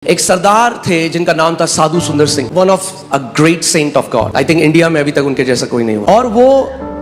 एक सरदार थे जिनका नाम था Sadhu Sundar Singh, one of a great saint of God. I think India में अभी तक उनके जैसा कोई नहीं हुआ। और वो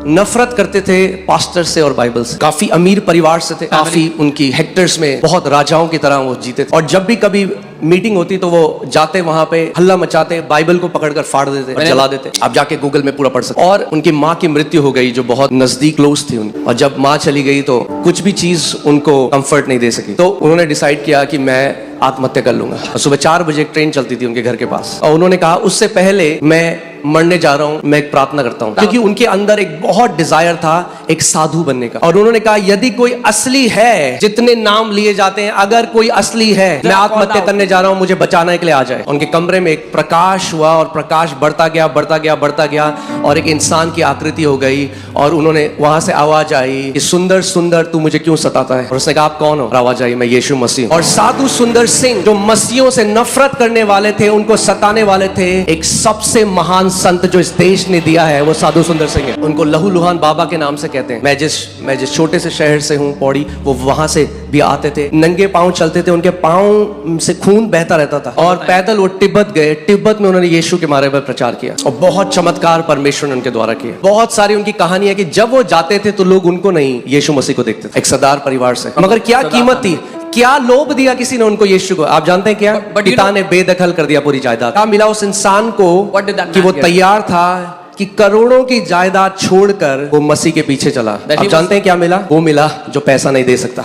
नफरत करते थे पास्टर से और बाइबल से। काफी अमीर परिवार से थे, काफी उनकी हेक्टर्स में बहुत राजाओं की तरह वो जीते थे। और जब भी कभी मीटिंग होती तो वो जाते वहां पे हल्ला मचाते, बाइबल को पकड़कर फाड़ देते और जला देते। आप जाके गूगल में पूरा पढ़ सकते। और उनकी माँ की मृत्यु हो गई जो बहुत नजदीक क्लोज थी उनकी, और जब माँ चली गई तो कुछ भी चीज उनको कंफर्ट नहीं दे सकी। तो उन्होंने डिसाइड किया कि मैं आत्महत्या कर लूंगा। और सुबह 4 बजे एक ट्रेन चलती थी उनके घर के पास, और उन्होंने कहा उससे पहले मैं मरने जा रहा हूं, मैं एक प्रार्थना करता हूं, क्योंकि उनके अंदर एक बहुत डिजायर था एक साधु बनने का। और उन्होंने कहा यदि कोई असली है, जितने नाम लिए जाते हैं, अगर कोई असली है, मैं आत्महत्या करने जा रहा हूं, मुझे बचाने के लिए आ जाए। उनके कमरे में एक प्रकाश हुआ, और प्रकाश बढ़ता गया बढ़ता गया बढ़ता गया, और एक इंसान की आकृति हो गई। और उन्होंने वहां से आवाज आई कि सुंदर सुंदर तू मुझे क्यों सताता है। और उसने कहा आप कौन हो? आवाज आई मैं यीशु मसीह। और साधु सुंदर सिंह जो मसीहों से नफरत करने वाले थे, उनको सताने वाले थे, एक सबसे महान संत जो इस देश ने दिया है वो साधु सुंदर सिंह है। उनको लहू लुहान बाबा के नाम से कहते हैं। मैं जिस छोटे से शहर से हूँ, पौड़ी, वो वहां से भी आते थे, नंगे पांव चलते थे, उनके पांव से खून बहता रहता था। और पैदल वो तिब्बत गए। तिब्बत में उन्होंने यीशु के बारे में प्रचार किया, और बहुत चमत्कार परमेश्वर ने उनके द्वारा किए। बहुत सारी उनकी कहानी है कि जब वो जाते थे तो लोग उनको नहीं, यीशु मसीह को देखते थे। एक सरदार परिवार से, मगर क्या कीमत थी, क्या लोभ दिया किसी ने उनको यीशु को। आप जानते हैं क्या? पिता ने बेदखल कर दिया पूरी जायदाद। क्या मिला उस इंसान को कि वो तैयार था कि करोड़ों की जायदाद छोड़कर वो मसीह के पीछे चला। आप जानते हैं क्या मिला? वो मिला जो पैसा नहीं दे सकता।